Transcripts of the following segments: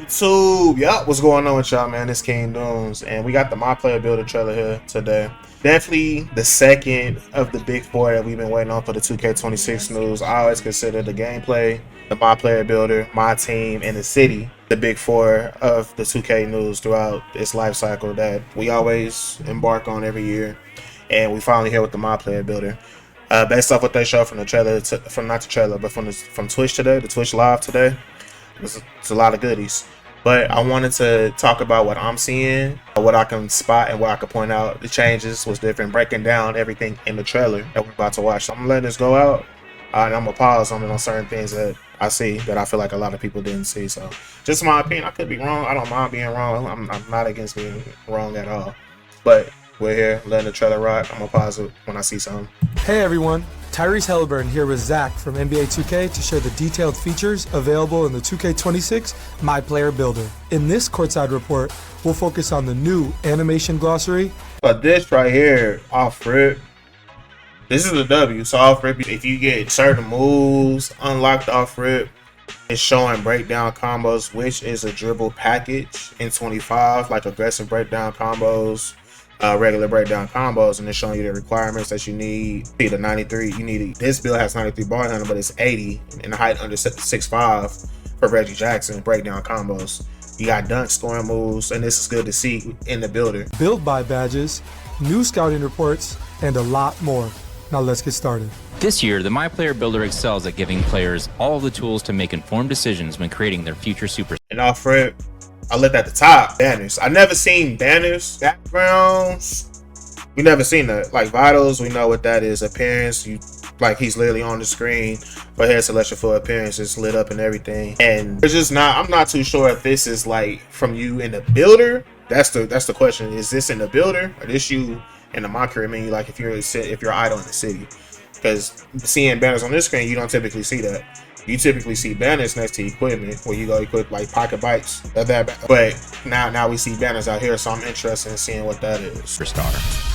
YouTube, yup, what's going on with y'all, man? It's KangDooms, and we got the MyPlayer builder trailer here today. Definitely the second of the big four that we've been waiting on for the 2K26 news. I always consider the gameplay, the MyPlayer builder, my team, and the city the big four of the 2K news throughout its life cycle that we always embark on every year. And we finally here with the MyPlayer builder. Based off what they showed from the trailer, from Twitch today, the Twitch live today, it's a lot of goodies. But I wanted to talk about what I'm seeing, what I can spot, and what I can point out. The changes was different, breaking down everything in the trailer that we're about to watch. So I'm gonna let this go out, and I'm gonna pause on certain things that I see that I feel like a lot of people didn't see. So just my opinion. I could be wrong. I don't mind being wrong. I'm not against being wrong at all. But we're here, letting the trailer rock. I'm gonna pause it when I see something. Hey everyone, Tyrese Halliburton here with Zach from NBA 2K to share the detailed features available in the 2K26 MyPlayer builder. In this courtside report, we'll focus on the new animation glossary. But this right here, off rip, this is a W. So off rip, if you get certain moves unlocked off rip, it's showing breakdown combos, which is a dribble package in 25, like aggressive breakdown combos, regular breakdown combos, and it's showing you the requirements that you need. See the 93, you need this build has 93 ball handle, but it's 80 in the height under 6'5" for Reggie Jackson breakdown combos. You got dunk scoring moves, and this is good to see in the builder. Build by badges, new scouting reports, and a lot more. Now let's get started. This year, the MyPlayer builder excels at giving players all the tools to make informed decisions when creating their future super. And off rip, I looked at the top banners. I never seen banners, backgrounds. We never seen that. Like vitals, we know what that is. Appearance, you like he's literally on the screen for head selection for appearance. It's lit up and everything. And it's just not. I'm not too sure if this is like from you in the builder. That's the question. Is this in the builder or this you in the My Career menu? Like if you're idle in the city, because seeing banners on this screen, you don't typically see that. You typically see banners next to equipment where you go equip like pocket bites. But now we see banners out here, so I'm interested in seeing what that is.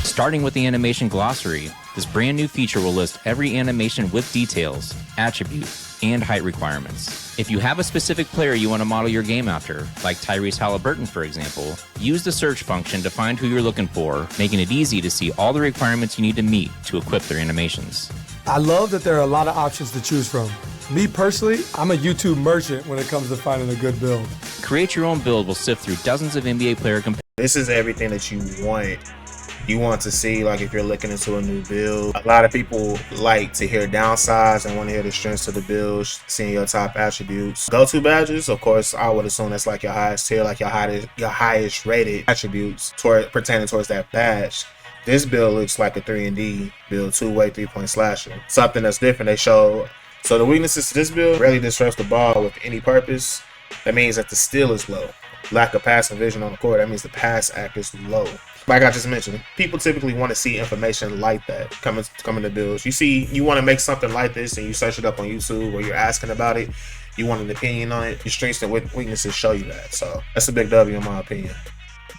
Starting with the animation glossary, this brand new feature will list every animation with details, attribute, and height requirements. If you have a specific player you want to model your game after, like Tyrese Halliburton for example, use the search function to find who you're looking for, making it easy to see all the requirements you need to meet to equip their animations. I love that there are a lot of options to choose from. Me personally, I'm a YouTube merchant when it comes to finding a good build. Create your own build will sift through dozens of NBA player comparisons. This is everything that you want to see. Like if you're looking into a new build, a lot of people like to hear downsides and want to hear the strengths of the build, seeing your top attributes. Go-to badges, of course, I would assume that's like your highest tier, like your highest rated attributes pertaining towards that badge. This build looks like a 3&D build, two-way 3-point slasher. Something that's different. They show. So the weaknesses to this build: rarely disrupts the ball with any purpose. That means that the steal is low. Lack of passing vision on the court. That means the pass act is low. Like I just mentioned, people typically want to see information like that coming to builds. You want to make something like this and you search it up on YouTube or you're asking about it. You want an opinion on it. Your strengths and weaknesses show you that. So that's a big W in my opinion.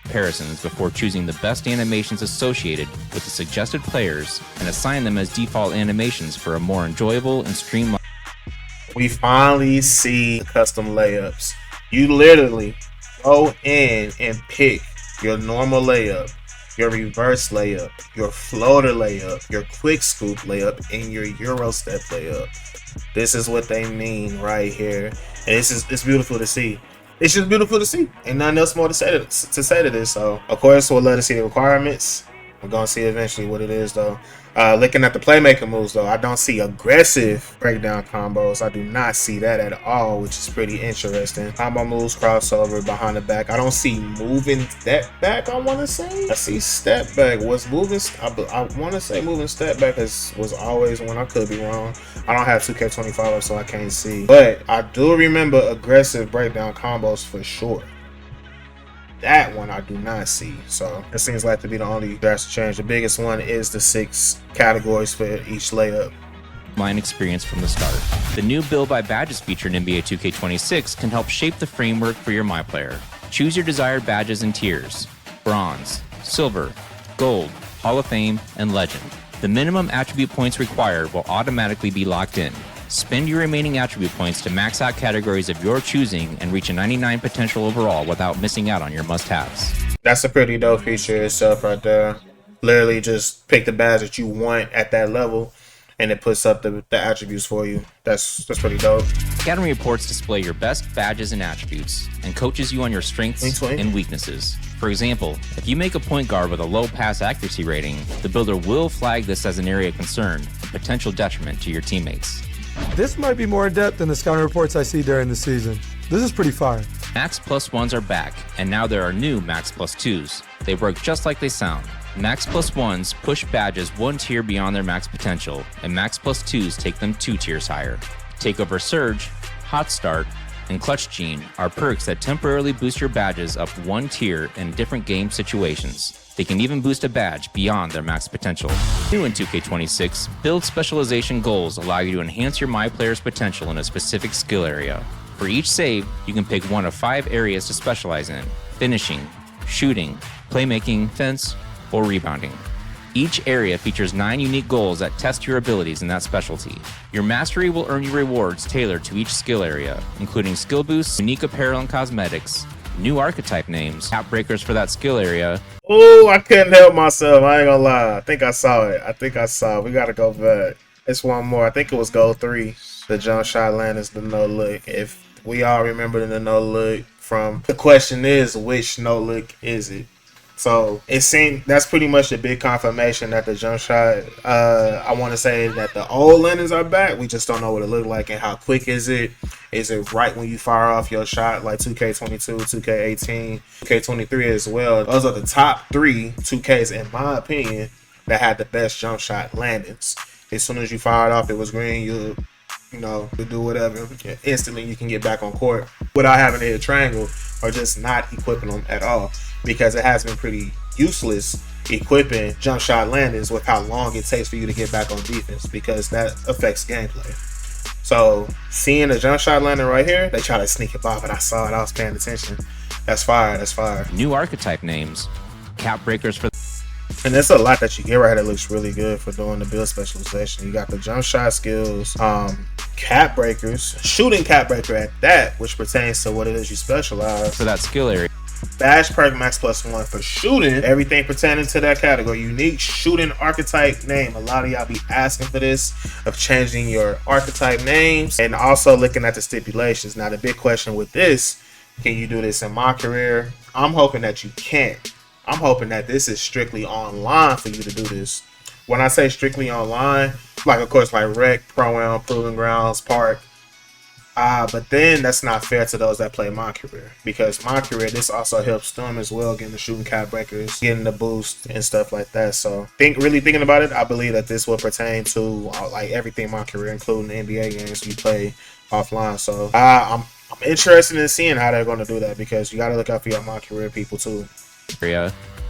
Comparisons before choosing the best animations associated with the suggested players and assign them as default animations for a more enjoyable and streamlined. We finally see custom layups. You literally go in and pick your normal layup, your reverse layup, your floater layup, your quick scoop layup, and your Euro step layup. This is what they mean right here, and it's beautiful to see. It's just beautiful to see. Ain't nothing else more to say to this. So of course we'll let us see the requirements. We're gonna see eventually what it is though. Looking at the playmaker moves though, I don't see aggressive breakdown combos. I do not see that at all, which is pretty interesting. Combo moves, crossover, behind the back. I don't see moving step back. I want to say I see step back. Was moving? I want to say moving step back was always one. I could be wrong. I don't have 2K25 so I can't see, but I do remember aggressive breakdown combos for sure. That one I do not see, so it seems like to be the only drastic change. The biggest one is the 6 categories for each layup. Line experience from the start. The new Build by Badges feature in NBA 2K26 can help shape the framework for your MyPlayer. Choose your desired badges and tiers: Bronze, Silver, Gold, Hall of Fame, and Legend. The minimum attribute points required will automatically be locked in. Spend your remaining attribute points to max out categories of your choosing and reach a 99 potential overall without missing out on your must-haves. That's a pretty dope feature itself right there. Literally just pick the badge that you want at that level, and it puts up the attributes for you. That's pretty dope. Academy reports display your best badges and attributes, and coaches you on your strengths and weaknesses. For example, if you make a point guard with a low pass accuracy rating, the builder will flag this as an area of concern, a potential detriment to your teammates. This might be more in depth than the scouting reports I see during the season. This is pretty fire. Max Plus 1s are back, and now there are new Max Plus 2s. They work just like they sound. Max Plus 1s push badges one tier beyond their max potential, and Max Plus 2s take them 2 tiers higher. Takeover Surge, Hot Start, and Clutch Gene are perks that temporarily boost your badges up 1 tier in different game situations. They can even boost a badge beyond their max potential. New in 2K26, build specialization goals allow you to enhance your MyPlayer's potential in a specific skill area. For each save, you can pick one of 5 areas to specialize in: finishing, shooting, playmaking, defense, or rebounding. Each area features 9 unique goals that test your abilities in that specialty. Your mastery will earn you rewards tailored to each skill area, including skill boosts, unique apparel and cosmetics, new archetype names, cap breakers for that skill area. Oh, I couldn't help myself. I ain't gonna lie. I think I saw it. We gotta go back. It's one more. I think it was goal 3. The jump shot land is the no look. If we all remember the no look from the question is, which no look is it? So it seemed that's pretty much the big confirmation that the jump shot. I want to say that the old lenses are back. We just don't know what it looked like and how quick is it. Is it right when you fire off your shot like 2K22, 2K18, 2K23 as well? Those are the top 3 2Ks in my opinion that had the best jump shot landings. As soon as you fired off, it was green. You do whatever. Instantly you can get back on court without having to hit a triangle or just not equipping them at all. Because it has been pretty useless equipping jump shot landings with how long it takes for you to get back on defense, because that affects gameplay. So seeing the jump shot landing right here, they try to sneak it by, but I saw it. I was paying attention. That's fire. That's fire. New archetype names, cap breakers for. And there's a lot that you get right here that looks really good for doing the build specialization. You got the jump shot skills, cap breakers, shooting cap breaker at that, which pertains to what it is you specialize for that skill area. Badge perk max plus 1 for shooting, everything pertaining to that category. Unique shooting archetype name. A lot of y'all be asking for this, of changing your archetype names and also looking at the stipulations. Now the big question with this, can you do this in my career? I'm hoping that you can't. I'm hoping that this is strictly online for you to do this. When I say strictly online, like of course like Rec, Pro-Am, Proving Grounds, Park. But then that's not fair to those that play my career, because my career, this also helps them as well, getting the shooting cap breakers, getting the boost and stuff like that. So really thinking about it, I believe that this will pertain to like everything my career, including the NBA games you play offline. So I'm interested in seeing how they're going to do that, because you got to look out for your my career people too.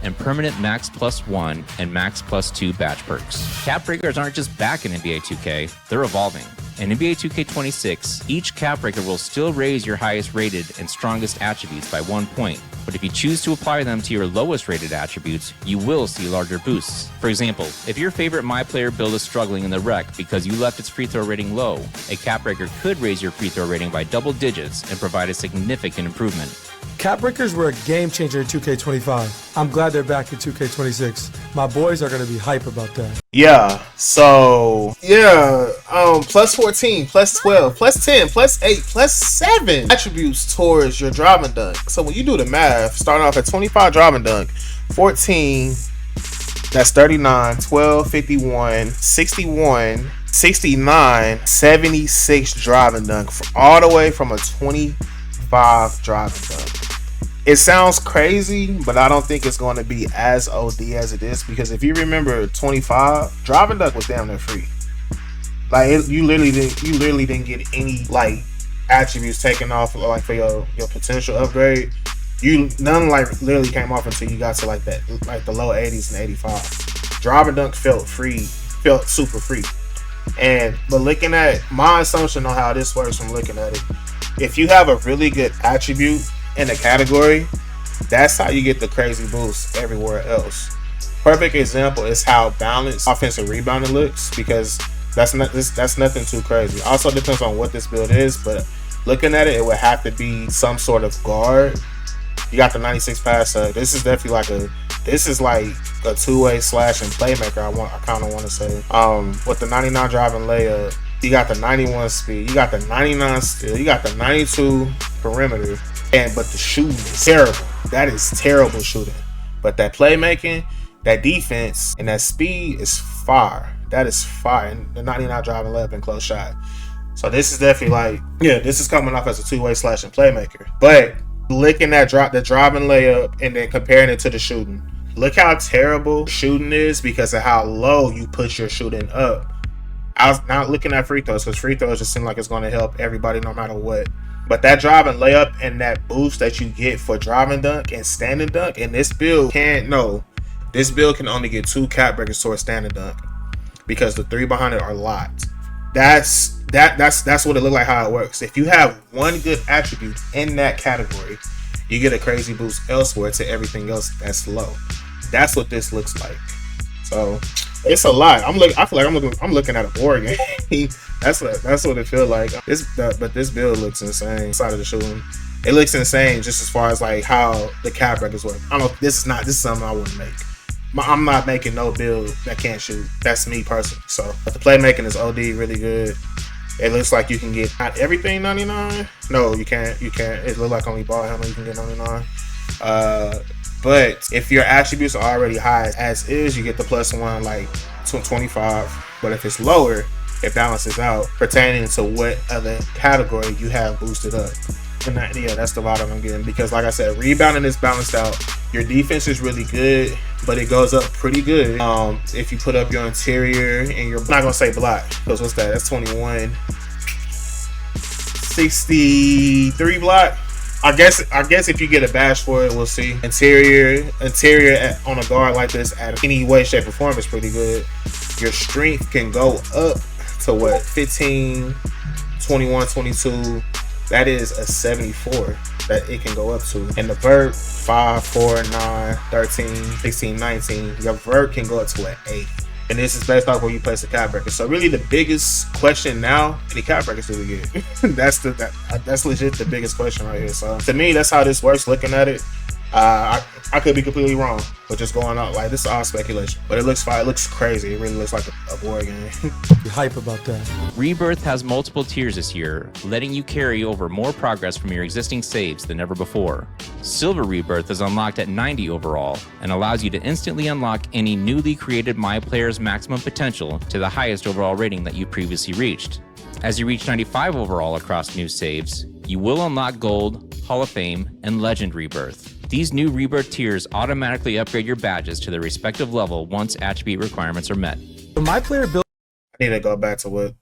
And permanent max plus 1 and max plus 2 badge perks. Cap breakers aren't just back in NBA 2K, they're evolving. In NBA 2K26, each cap breaker will still raise your highest rated and strongest attributes by 1 point, but if you choose to apply them to your lowest rated attributes, you will see larger boosts. For example, if your favorite MyPlayer build is struggling in the Rec because you left its free throw rating low, a cap breaker could raise your free throw rating by double digits and provide a significant improvement. Cap breakers were a game changer in 2K25. I'm glad they're back in 2K26. My boys are going to be hype about that. Yeah, so plus 14, plus 12, plus 10, plus 8, plus 7 attributes towards your driving dunk. So when you do the math, starting off at 25 driving dunk, 14, that's 39, 12, 51, 61, 69, 76 driving dunk, all the way from a 25 driving dunk. It sounds crazy, but I don't think it's going to be as OD as it is, because if you remember 25, driving dunk was damn near free. Like you literally didn't get any like attributes taken off like for your potential upgrade. None like literally came off until you got to like that, like the low 80s and 85. Driving dunk felt super free. But looking at my assumption on how this works from looking at it, if you have a really good attribute in a category, that's how you get the crazy boost everywhere else. Perfect example is how balanced offensive rebounding looks, because That's nothing too crazy. Also depends on what this build is, but looking at it, it would have to be some sort of guard. You got the 96 pass up. This is definitely like a two-way slash and playmaker. I kind of want to say. With the 99 driving layup, you got the 91 speed, you got the 99 steal, you got the 92 perimeter, but the shooting is terrible. That is terrible shooting. But that playmaking, that defense, and that speed is fire. That is fire. And the 99 driving layup and close shot. So this is definitely like, yeah, this is coming off as a two-way slash and playmaker. But looking at the driving layup and then comparing it to the shooting, look how terrible shooting is because of how low you put your shooting up. I was not looking at free throws because free throws just seem like it's going to help everybody no matter what. But that driving layup and that boost that you get for driving dunk and standing dunk, and this build can only get 2 cap breakers to a standing dunk because the 3 behind it are locked. That's what it looked like how it works. If you have one good attribute in that category, you get a crazy boost elsewhere to everything else that's low. That's what this looks like. So it's a lot. I feel like I'm looking at a board game. that's what it feels like. But this build looks insane. Side of the shooting, it looks insane just as far as like how the cap records work. I don't know. This is something I wouldn't make. I'm not making no build that can't shoot. That's me personally. So, but the playmaking is OD really good. It looks like you can get not everything 99. No, you can't. It looks like only ball handle you can get 99. But if your attributes are already high as is, you get the +1 like 25. But if it's lower, it balances out pertaining to what other category you have boosted up. And that's the vibe I'm getting, because like I said, rebounding is balanced out. Your defense is really good, but it goes up pretty good if you put up your interior and I'm not gonna say block, because what's that? That's 21. 63 block. I guess if you get a bash for it, we'll see. Interior on a guard like this at any way, shape, or form is pretty good. Your strength can go up to what? 15, 21, 22. That is a 74 that it can go up to. And the vert, 5, 4, 9, 13, 16, 19. Your vert can go up to an 8. And this is based off where you place the cap breaker. So really the biggest question now, how many cap breakers do we get? That's legit the biggest question right here. So to me, that's how this works, looking at it. I could be completely wrong, but just going out like this is all speculation. But it looks fine. It looks crazy. It really looks like a board game. Be hype about that. Rebirth has multiple tiers this year, letting you carry over more progress from your existing saves than ever before. Silver Rebirth is unlocked at 90 overall and allows you to instantly unlock any newly created MyPlayer's maximum potential to the highest overall rating that you previously reached. As you reach 95 overall across new saves, you will unlock Gold, Hall of Fame, and Legend Rebirth. These new Rebirth tiers automatically upgrade your badges to their respective level once attribute requirements are met. The MyPlayer build. I need to go back to what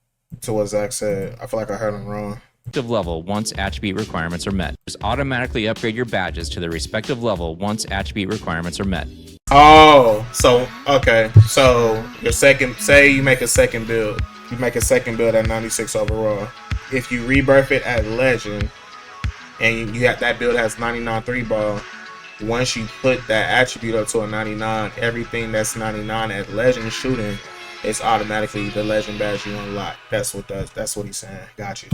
Zach said. I feel like I heard him wrong. Level once attribute requirements are met. Just automatically upgrade your badges to their respective level once attribute requirements are met. Oh, so okay. So your second, say you make a second build. You make a second build at 96 overall. If you rebirth it at Legend, and you have that build has 99 3-ball, once you put that attribute up to a 99, everything that's 99 at Legend shooting is automatically the Legend badge you unlock. That's what he's saying. Got you.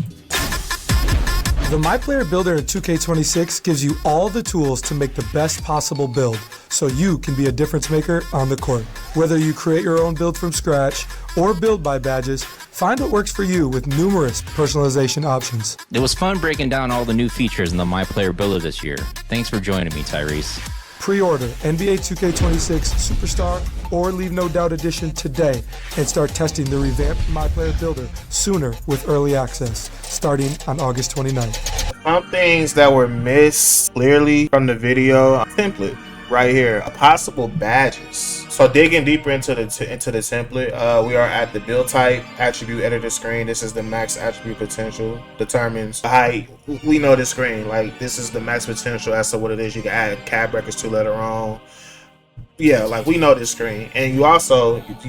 The MyPlayer Builder in 2K26 gives you all the tools to make the best possible build, so you can be a difference maker on the court. Whether you create your own build from scratch or build by badges, find what works for you with numerous personalization options. It was fun breaking down all the new features in the MyPlayer Builder this year. Thanks for joining me, Tyrese. Pre-order NBA 2K26 Superstar or Leave No Doubt Edition today and start testing the revamped MyPlayer Builder sooner with early access, starting on August 29th. Some things that were missed clearly from the video, template right here, possible badges. So digging deeper into the template, we are at the build type attribute editor screen. This is the max attribute potential, determines the height. We know the screen, like this is the max potential as to what it is. You can add cap breakers to later on. Yeah, like we know this screen. And you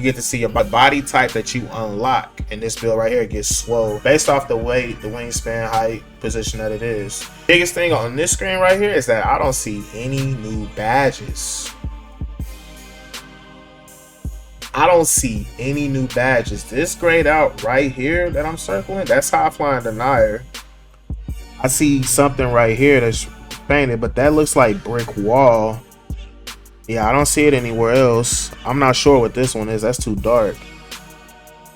get to see a body type that you unlock, and this build right here gets swole based off the weight, the wingspan, height, position that it is. Biggest thing on this screen right here is that I don't see any new badges. I don't see any new badges. This grayed out right here that I'm circling, that's high flying denier. I see something right here that's painted, but that looks like brick wall. Yeah, I don't see it anywhere else. I'm not sure what this one is. That's too dark.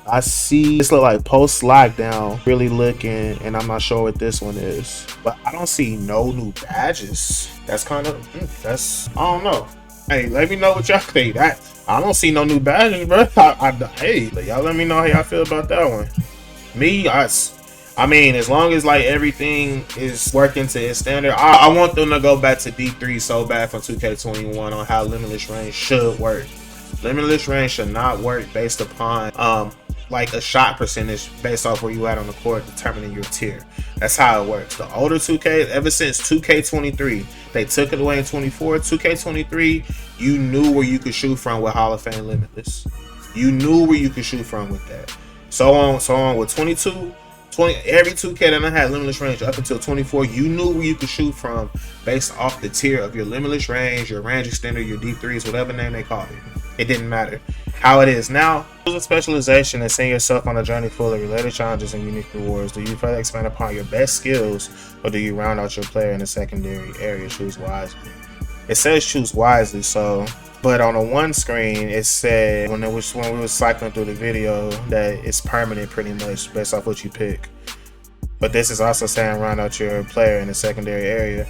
I see this look like post lockdown, really looking, and I'm not sure what this one is. But I don't see no new badges. That's kind of, I don't know. Hey, let me know what y'all think. I don't see no new badges, bro. Hey, y'all let me know how y'all feel about that one. Me, I mean, as long as like everything is working to its standard, I want them to go back to D3 so bad from 2K21 on how limitless range should work. Limitless range should not work based upon like a shot percentage based off where you at on the court determining your tier. That's how it works. The older 2K, ever since 2K23, they took it away in 24. 2K23, you knew where you could shoot from with Hall of Fame Limitless. You knew where you could shoot from with that. So on with 22. 20, every 2K that I had limitless range up until 24, you knew where you could shoot from based off the tier of your limitless range, your range extender, your D3s, whatever name they called it. It didn't matter. How it is now, use a specialization and send yourself on a journey full of related challenges and unique rewards. Do you further expand upon your best skills, or do you round out your player in the secondary area? Choose wisely. It says choose wisely, so. But on the one screen, it said when we were cycling through the video that it's permanent pretty much based off what you pick. But this is also saying round out your player in the secondary area.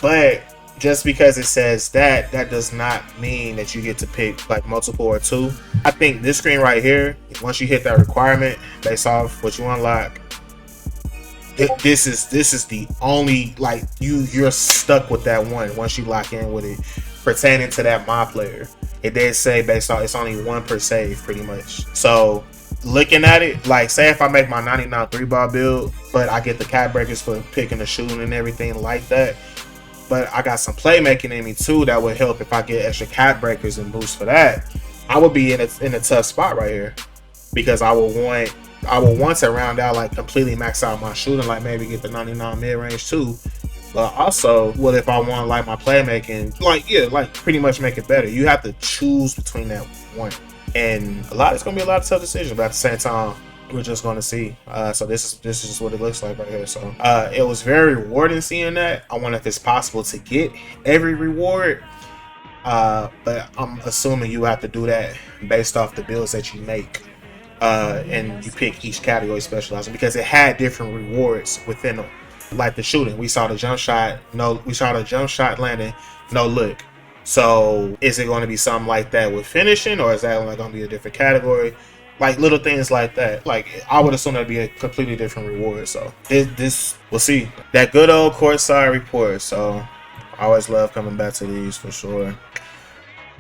But just because it says that does not mean that you get to pick like multiple or two. I think this screen right here, once you hit that requirement based off what you unlock, this is the only, like, you're stuck with that one once you lock in with it. Pertaining to that MyPlayer, it did say based on it's only one per save pretty much. So looking at it, like say if I make my 99 3-ball build, but I get the cat breakers for picking the shooting and everything like that, but I got some playmaking in me too that would help if I get extra cat breakers and boost for that, I would be in a tough spot right here, because I will want to round out, like completely max out my shooting, like maybe get the 99 mid range too. But also, what if I want like my playmaking, like pretty much make it better? You have to choose between that one, and it's gonna be a lot of tough decisions. But at the same time, we're just gonna see. So this is just what it looks like right here. So it was very rewarding seeing that. I wonder if it's possible to get every reward, but I'm assuming you have to do that based off the builds that you make, and you pick each category specializing, because it had different rewards within them. Like the shooting, we saw the jump shot landing, no look. So is it going to be something like that with finishing, or is that only going to be a different category? Like little things like that. Like I would assume that'd be a completely different reward. So this we'll see. That good old courtside report. So I always love coming back to these for sure.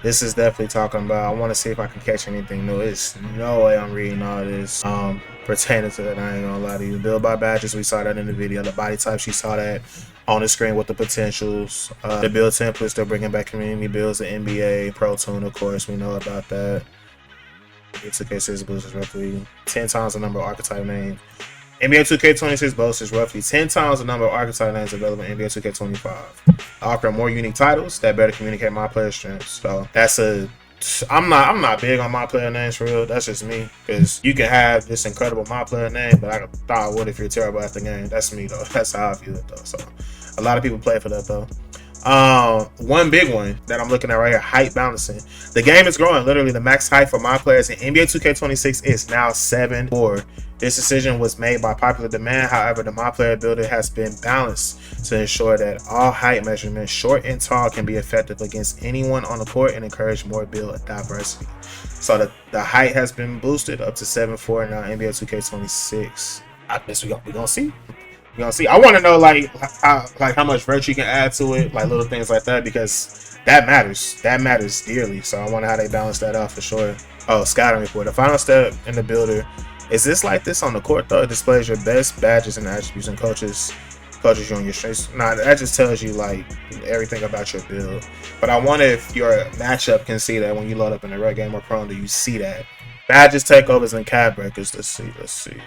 This is definitely talking about, I want to see if I can catch anything new. It's no way I'm reading all this pertaining to that. I ain't gonna lie to you. Build by badges, we saw that in the video. The body types, you saw that on the screen with the potentials. The build templates, they're bringing back community builds, the NBA, Pro Tune, of course, we know about that. 2K26 boosts is roughly 10 times the number of archetype names. NBA 2K26 boasts roughly 10 times the number of archetype names available in NBA 2K25, offering more unique titles that better communicate my player strengths. So that's I'm not big on my player names for real. That's just me, because you can have this incredible my player name, but I can thought, what if you're terrible at the game? That's me though. That's how I view it though. So a lot of people play for that though. One big one that I'm looking at right here, height balancing. The game is growing. Literally, the max height for my players in NBA 2K26 is now 7'4". This decision was made by popular demand. However, the MyPlayer builder has been balanced to ensure that all height measurements, short and tall, can be effective against anyone on the court and encourage more build diversity. So the height has been boosted up to 7'4" now in NBA 2K26. I guess we're gonna see. We're gonna see. I want to know like how much virtue you can add to it, like little things like that, because that matters. That matters dearly. So I wonder how they balance that out for sure. Oh, scouting report. The final step in the builder. Is this like this on the court though? It displays your best badges and attributes and coaches you on your strengths. Nah, that just tells you like everything about your build. But I wonder if your matchup can see that when you load up in the red game or prone. Do you see that? Badges, takeovers, and cat breakers. Let's see.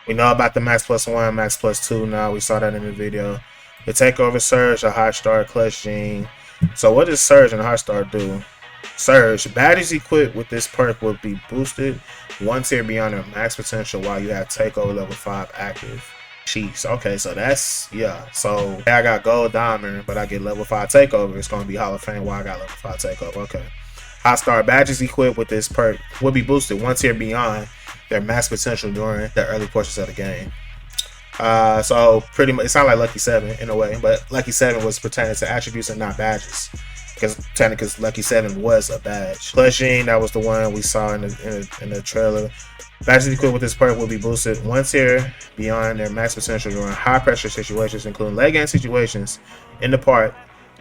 We know about the max +1, max +2 now. We saw that in the video. The takeover surge, a hot start, clutch gene. So what does surge and hot start do? Surge. Badges equipped with this perk will be boosted 1 tier beyond their max potential while you have takeover level 5 active. Chiefs. Okay, so that's, yeah. So I got gold diamond, but I get level 5 takeover. It's going to be Hall of Fame while I got level 5 takeover. Okay. High star badges equipped with this perk will be boosted 1 tier beyond their max potential during the early portions of the game. So pretty much, it sounds like Lucky 7 in a way, but Lucky 7 was pertaining to attributes and not badges. Because technically, Lucky 7 was a badge. Plushing, that was the one we saw in the trailer. Badges equipped with this perk will be boosted 1 tier beyond their max potential during high pressure situations, including late game situations, in the part,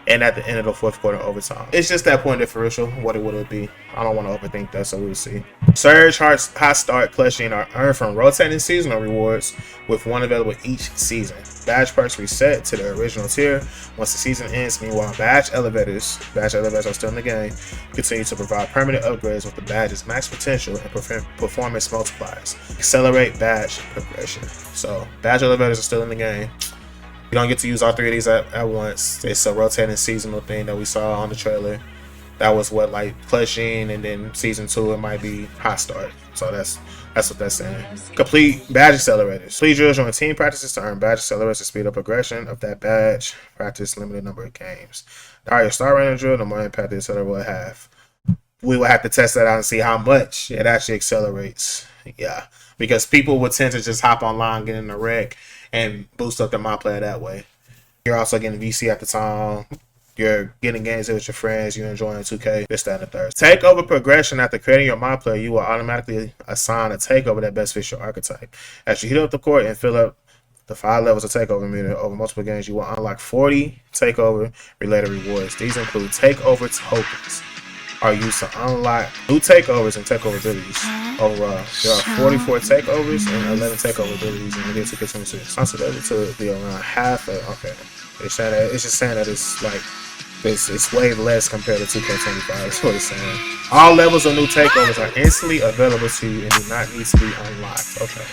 and at the end of the 4th quarter overtime. It's just that point differential. What would it be? I don't want to overthink that, so we'll see. Surge, high start, plushing are earned from rotating seasonal rewards, with 1 available each season. Badge perks reset to their original tier once the season ends. Meanwhile, badge elevators are still in the game, continue to provide permanent upgrades with the badge's max potential and performance multipliers. Accelerate badge progression. So badge elevators are still in the game. You don't get to use all 3 of these at once. It's a rotating seasonal thing that we saw on the trailer. That was what, like, plushing, and then season 2 it might be high start. So that's what that's saying. Complete badge accelerators. Please drills during team practices to earn badge accelerators to speed up progression of that badge. Practice limited number of games. The higher star rating drill, the more impact the accelerator will have. We will have to test that out and see how much it actually accelerates. Yeah, because people would tend to just hop online, get in the wreck, and boost up their MyPlayer that way. You're also getting VC at the time. You're getting games with your friends. You're enjoying 2K. This, that, and the third. Takeover progression. After creating your MyPlayer, you will automatically assign a takeover that best fits your archetype. As you heat up the court and fill up the 5 levels of takeover meter over multiple games, you will unlock 40 takeover related rewards. These include takeover tokens. Are used to unlock new takeovers and takeover abilities. Overall, there are 44 takeovers and 11 takeover abilities in the 2K26. Considered to be around half of, okay. It's just saying that it's like, it's way less compared to 2K25. That's what it's saying. All levels of new takeovers are instantly available to you and do not need to be unlocked. Okay.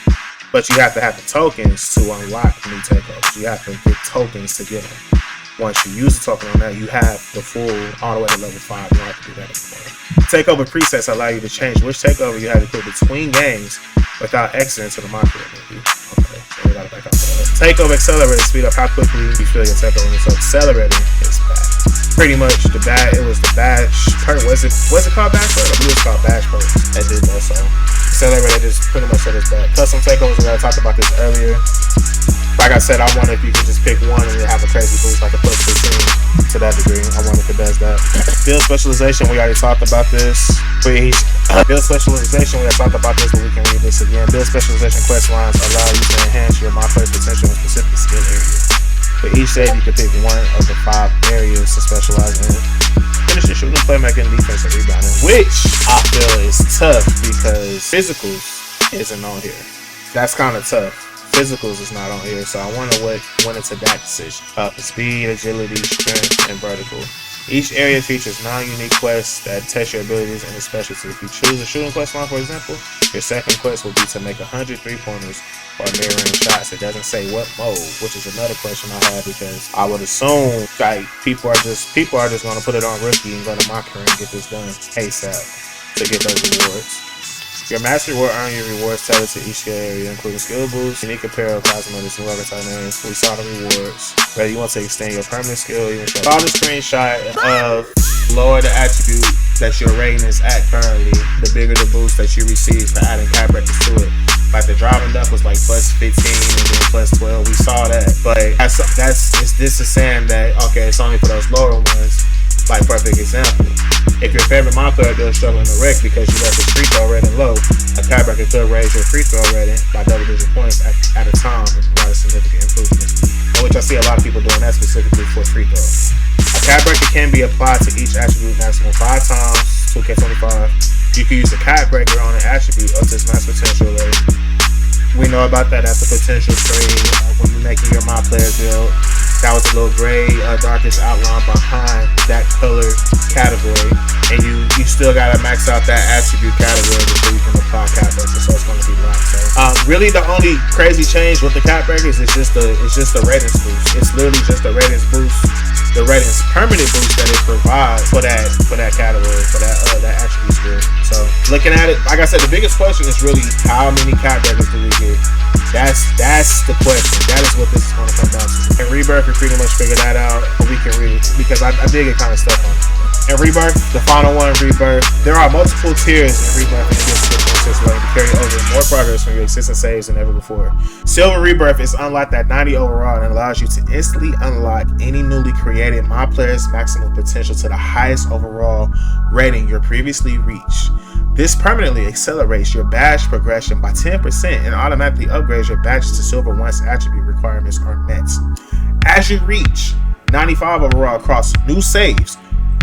But you have to have the tokens to unlock new takeovers. You have to get tokens to get them. Once you use the token on that, you have the full all the way to level 5. You don't have to do that anymore. Takeover presets allow you to change which takeover you have to put between games without exiting to the MyPlayer menu. Okay, so we gotta back up for that. Takeover accelerator speed up how quickly you fill your takeover. So accelerating is back. Pretty much it was the badge perk. Was it called badge perk? I believe it's called badge perk. That did that. So accelerator just pretty much said it's back. Custom takeovers, we already talked about this earlier. Like I said, I wonder if you could just pick one and then have a crazy boost like a plus 15 to that degree. I wonder if it does that. Build specialization, we already talked about this. Build specialization, we already talked about this, but we can read this again. Build specialization quest lines allow you to enhance your MyPlayer potential in specific skill areas. For each save, you can pick one of the 5 areas to specialize in. Finish your shooting, playmaking, defense, and rebounding, which I feel is tough because physicals isn't on here. That's kind of tough. Physicals is not on here, so I wonder what went into that decision. For speed, agility, strength, and vertical. Each area features non-unique quests that test your abilities and specialty. If you choose a shooting quest line, for example, your second quest will be to make 100 3-pointers or mirroring shots. It doesn't say what mode, which is another question I have because I would assume like people are just going to put it on rookie and go to my career and get this done ASAP to get those rewards. Your mastery will earn your rewards tailored to each skill area, including skill boosts, unique apparel, cosmetics, and whatever type names. We saw the rewards. Whether you want to extend your permanent skill, even saw the screenshot of lower the attribute that your rating is at currently, the bigger the boost that you receive for adding cap records to it. Like the driving duck was like plus 15 and then plus 12. We saw that, but this is saying that okay, it's only for those lower ones. Like perfect example, if your favorite MyPlayer is struggling to wreck because you left the free throw rating low, a cap record could raise your free throw rating by double-digit points at a time and provide a significant improvement. Which I see a lot of people doing that specifically for free throw. A cap breaker can be applied to each attribute maximum 5 times. 2K25. You can use a cap breaker on an attribute up to its max potential rating. We know about that as a potential screen when you're making your MyPlayer build. That was a little gray, darkest outline behind that color category, and you still gotta max out that attribute category before you can apply cap breaker. So it's gonna be locked. So really, the only crazy change with the cap breakers is just the ratings boost. It's literally just a ratings boost the ratings permanent boost that it provides for that category, for that attribute skill. So looking at it, like I said, the biggest question is really how many cap breakers do we get? That's the question. That is what this is going to come down to. And Rebirth, we pretty much figure that out. But we can read because I did get kind of stuck on it. And Rebirth, the final one, Rebirth. There are multiple tiers in Rebirth and this way to carry over more progress from your existing saves than ever before. Silver Rebirth is unlocked at 90 overall and allows you to instantly unlock any newly created MyPlayer's maximum potential to the highest overall rating you previously reached. This permanently accelerates your badge progression by 10% and automatically upgrades your badges to silver once attribute requirements are met. As you reach 95 overall across new saves,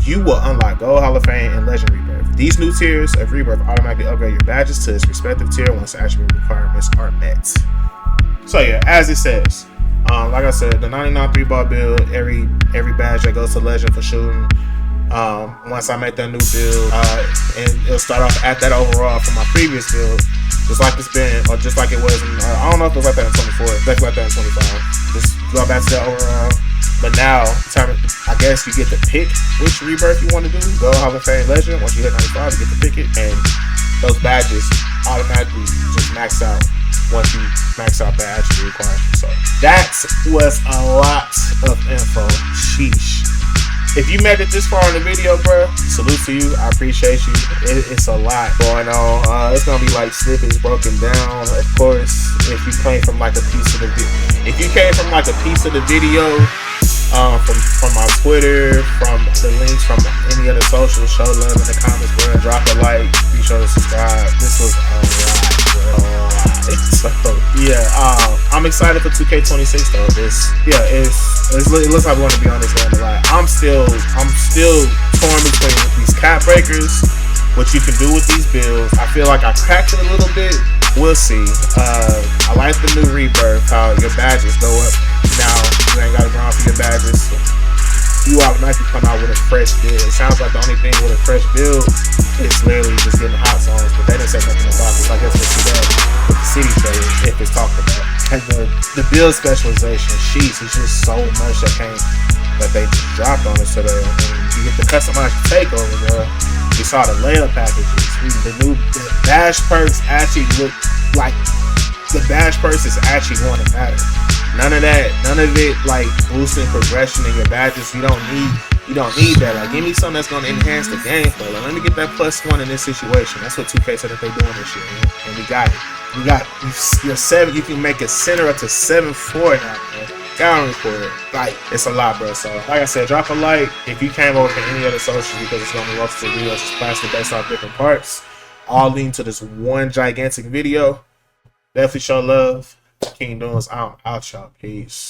you will unlock Gold, Hall of Fame, and Legend Rebirth. These new tiers of Rebirth automatically upgrade your badges to its respective tier once attribute requirements are met. So yeah, as it says, like I said, the 99 3-ball build, every badge that goes to Legend for shooting. Once I make that new build, and it'll start off at that overall from my previous build, just like it's been, or just like it was in, I don't know if it was like that in 24, exactly like that in 25. Just go back to that overall. But now, I guess you get to pick which Rebirth you want to do. Go Hall of Fame, Legend. Once you hit 95, you get to pick it, and those badges automatically just max out once you max out the attribute requirement. So that was a lot of info. Sheesh. If you made it this far in the video, bro, salute to you. I appreciate you. It's a lot going on. It's gonna be like snippets broken down. Of course, if you came from like a piece of the video, from my Twitter, from the links from any other socials, show love in the comments, bro. Drop a like. Be sure to subscribe. This was a lot, bro. So yeah, I'm excited for 2K26 though. It looks like we want to be on this game a lot. I'm still torn between these cap breakers, what you can do with these builds. I feel like I cracked it a little bit. We'll see. I like the new Rebirth, how your badges go up. Now you ain't gotta grind for your badges. So you automatically come out with a fresh build. It sounds like the only thing with a fresh build is literally just getting hot zones, but they didn't say nothing about this. I guess we'll see that with the city trade if it's talked about. And the build specialization sheets is just so much that they just dropped on us today. And you get the customized takeover, bro. We saw the layup packages. The bash perks actually look like the bash perks is actually going to matter. None of it like boosting progression in your badges. You don't need that. Like, give me something that's going to enhance the gameplay. Like, let me get that +1 in this situation. That's what 2K said that they're doing this year, man. And we got it. We got your 7. You can make a center up to 7-4 now, man. Down record. Like, it's a lot, bro. So, like I said, drop a like if you came over from any other socials because it's going to be roasted videos. It's plastic based off different parts, all leading to this one gigantic video. Definitely show love. KangDooms, I'm out, y'all. Peace.